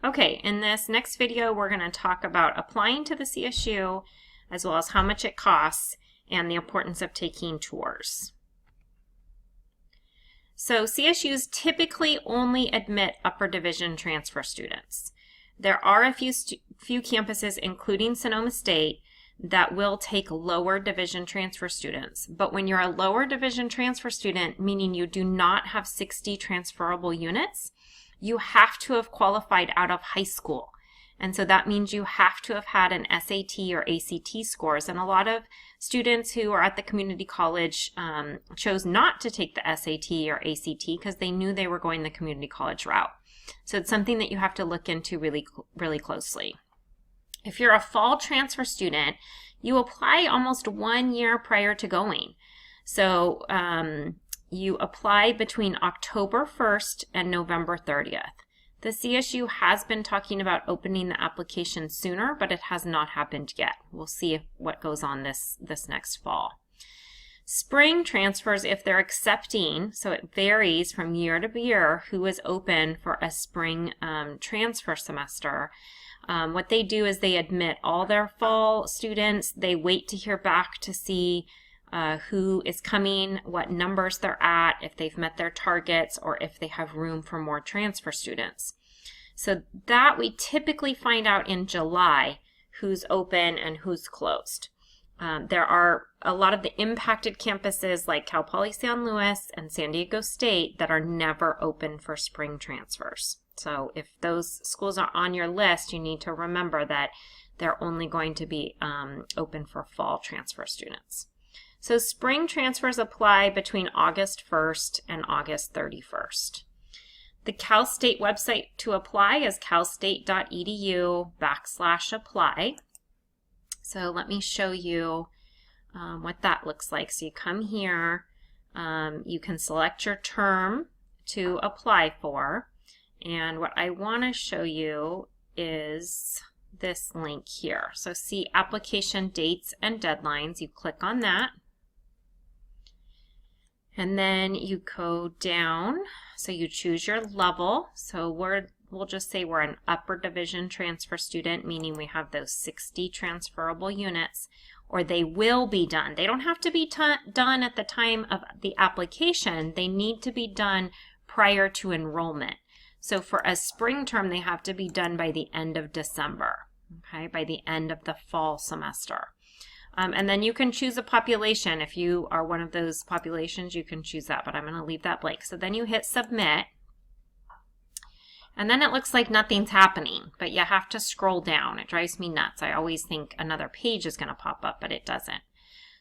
Okay, in this next video, we're going to talk about applying to the CSU, as well as how much it costs and the importance of taking tours. So CSUs typically only admit upper division transfer students. There are a few campuses, including Sonoma State, that will take lower division transfer students. But when you're a lower division transfer student, meaning you do not have 60 transferable units, you have to have qualified out of high school. And so that means you have to have had an SAT or ACT scores. And a lot of students who are at the community college chose not to take the SAT or ACT because they knew they were going the community college route. So it's something that you have to look into really closely. If you're a fall transfer student, you apply almost 1 year prior to going. So you apply between October 1st and November 30th. The CSU has been talking about opening the application sooner, but it has not happened yet. We'll see what goes on this next fall. Spring transfers, if they're accepting, so it varies from year to year who is open for a spring transfer semester. What they do is they admit all their fall students. They wait to hear back to see who is coming, what numbers they're at, if they've met their targets, or if they have room for more transfer students. So that we typically find out in July who's open and who's closed. There are a lot of the impacted campuses like Cal Poly San Luis and San Diego State that are never open for spring transfers. So if those schools are on your list, you need to remember that they're only going to be open for fall transfer students. So spring transfers apply between August 1st and August 31st. The Cal State website to apply is calstate.edu/apply. So let me show you what that looks like. So you come here, you can select your term to apply for, and what I want to show you is this link here. So see application dates and deadlines. You click on that. And then you go down, so you choose your level. So we'll just say we're an upper division transfer student, meaning we have those 60 transferable units, or they will be done. They don't have to be done at the time of the application. They need to be done prior to enrollment. So for a spring term, they have to be done by the end of December, okay, by the end of the fall semester. And then you can choose a population. If you are one of those populations, you can choose that, but I'm going to leave that blank. So then you hit submit, and then it looks like nothing's happening, but you have to scroll down. It drives me nuts. I always think another page is going to pop up, but it doesn't.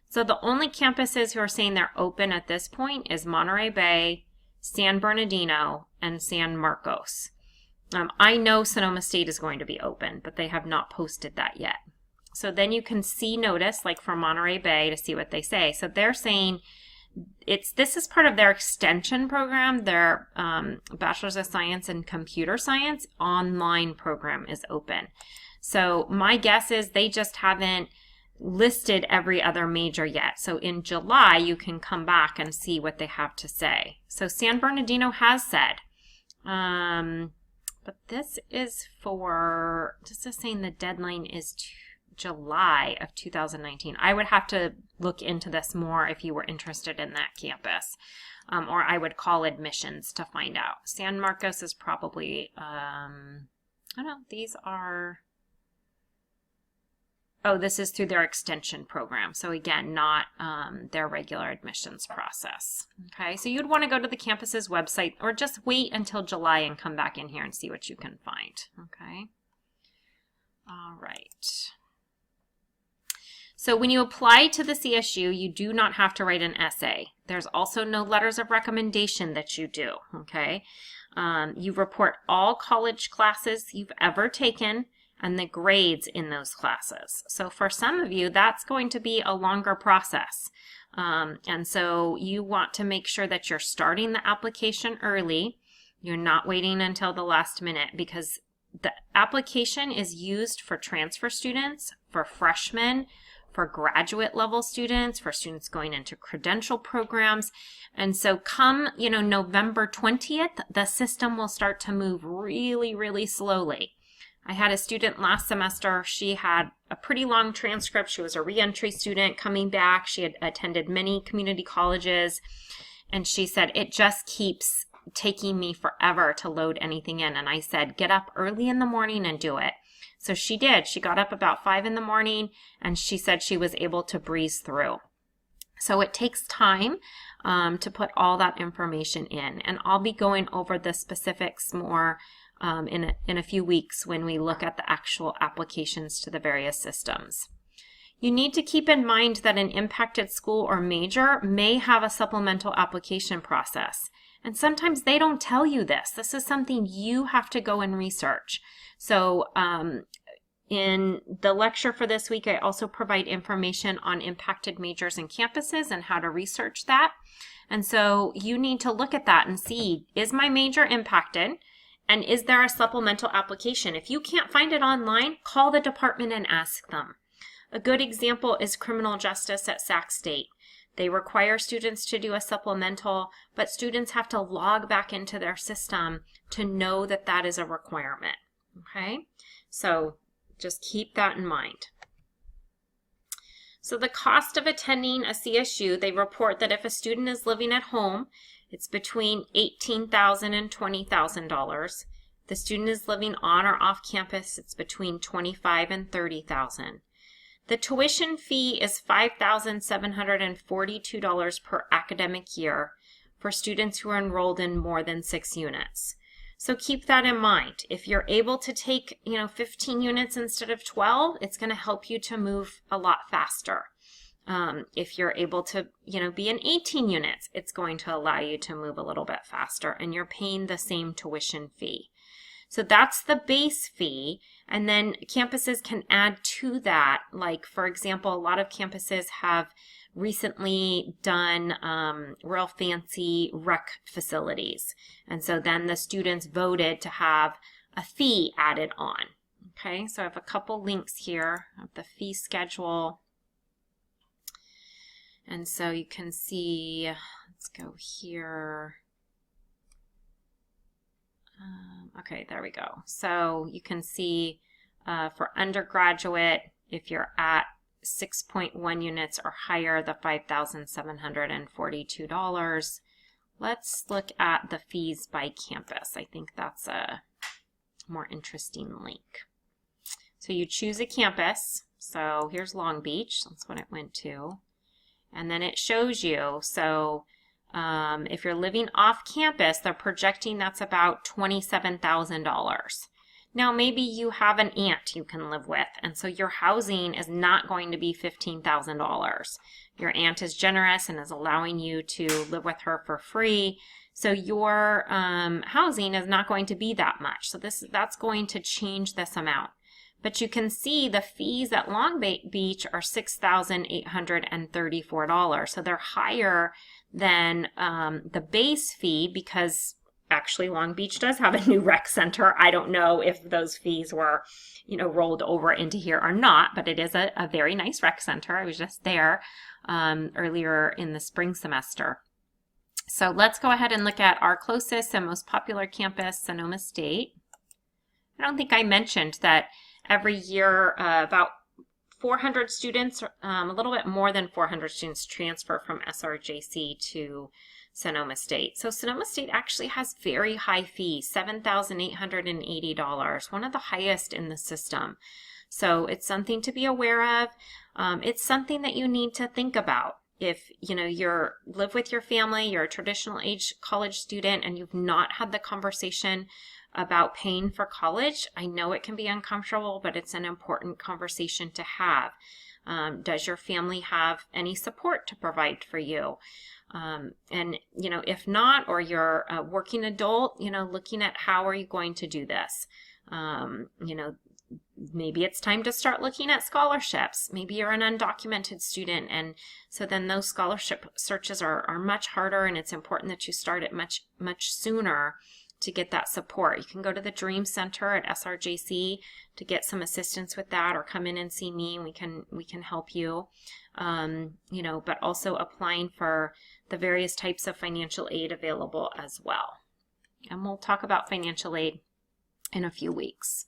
So the only campuses who are saying they're open at this point is Monterey Bay, San Bernardino, and San Marcos. I know Sonoma State is going to be open, but they have not posted that yet. So then you can see notice, like for Monterey Bay, to see what they say. So they're saying this is part of their extension program. Their Bachelor's of Science in Computer Science online program is open. So my guess is they just haven't listed every other major yet. So in July, you can come back and see what they have to say. So San Bernardino has said, but this is saying the deadline is July of 2019. I would have to look into this more if you were interested in that campus, or I would call admissions to find out. San Marcos is probably, I don't know, these are, oh, this is through their extension program. So again, not their regular admissions process. Okay, so you'd want to go to the campus's website or just wait until July and come back in here and see what you can find. Okay, all right. So when you apply to the CSU, you do not have to write an essay. There's also no letters of recommendation that you do, okay? You report all college classes you've ever taken and the grades in those classes. So for some of you, that's going to be a longer process. And so you want to make sure that you're starting the application early. You're not waiting until the last minute, because the application is used for transfer students, for freshmen, for graduate level students, for students going into credential programs. And so come, November 20th, the system will start to move really, really slowly. I had a student last semester. She had a pretty long transcript. She was a reentry student coming back. She had attended many community colleges, and she said, it just keeps taking me forever to load anything in. And I said, get up early in the morning and do it. So she did. She got up about 5 in the morning, and she said she was able to breeze through. So it takes time to put all that information in. And I'll be going over the specifics more in a few weeks when we look at the actual applications to the various systems. You need to keep in mind that an impacted school or major may have a supplemental application process. And sometimes they don't tell you this. This is something you have to go and research. So in the lecture for this week, I also provide information on impacted majors and campuses and how to research that. And so you need to look at that and see, is my major impacted? And is there a supplemental application? If you can't find it online, call the department and ask them. A good example is criminal justice at Sac State. They require students to do a supplemental, but students have to log back into their system to know that that is a requirement. Okay, so just keep that in mind. So the cost of attending a CSU, they report that if a student is living at home, it's between $18,000 and $20,000. The student is living on or off campus, it's between $25,000 and $30,000. The tuition fee is $5,742 per academic year for students who are enrolled in more than 6 units. So keep that in mind. If you're able to take, 15 units instead of 12, it's going to help you to move a lot faster. If you're able to, be in 18 units, it's going to allow you to move a little bit faster, and you're paying the same tuition fee. So that's the base fee, and then campuses can add to that. Like, for example, a lot of campuses have recently done real fancy rec facilities, and so then the students voted to have a fee added on. Okay, so I have a couple links here of the fee schedule. And so you can see, let's go here. Okay, there we go. So you can see for undergraduate, if you're at 6.1 units or higher, the $5,742. Let's look at the fees by campus. I think that's a more interesting link. So you choose a campus. So here's Long Beach. That's what it went to. And then it shows you, so if you're living off campus, they're projecting that's about $27,000. Now, maybe you have an aunt you can live with, and so your housing is not going to be $15,000. Your aunt is generous and is allowing you to live with her for free, so your housing is not going to be that much. So that's going to change this amount. But you can see the fees at Long Beach are $6,834. So they're higher than the base fee, because actually Long Beach does have a new rec center. I don't know if those fees were, rolled over into here or not, but it is a very nice rec center. I was just there earlier in the spring semester. So let's go ahead and look at our closest and most popular campus, Sonoma State. I don't think I mentioned that every year, about 400 students, a little bit more than 400 students transfer from SRJC to Sonoma State. So Sonoma State actually has very high fees, $7,880, one of the highest in the system. So it's something to be aware of. It's something that you need to think about. If you're live with your family, you're a traditional age college student, and you've not had the conversation about paying for college, I know it can be uncomfortable, but it's an important conversation to have. Does your family have any support to provide for you? And if not, or you're a working adult, looking at how are you going to do this? Maybe it's time to start looking at scholarships. Maybe you're an undocumented student, and so then those scholarship searches are much harder, and it's important that you start it much sooner to get that support. You can go to the Dream Center at SRJC to get some assistance with that, or come in and see me and we can help you. You know, but also applying for the various types of financial aid available as well. And we'll talk about financial aid in a few weeks.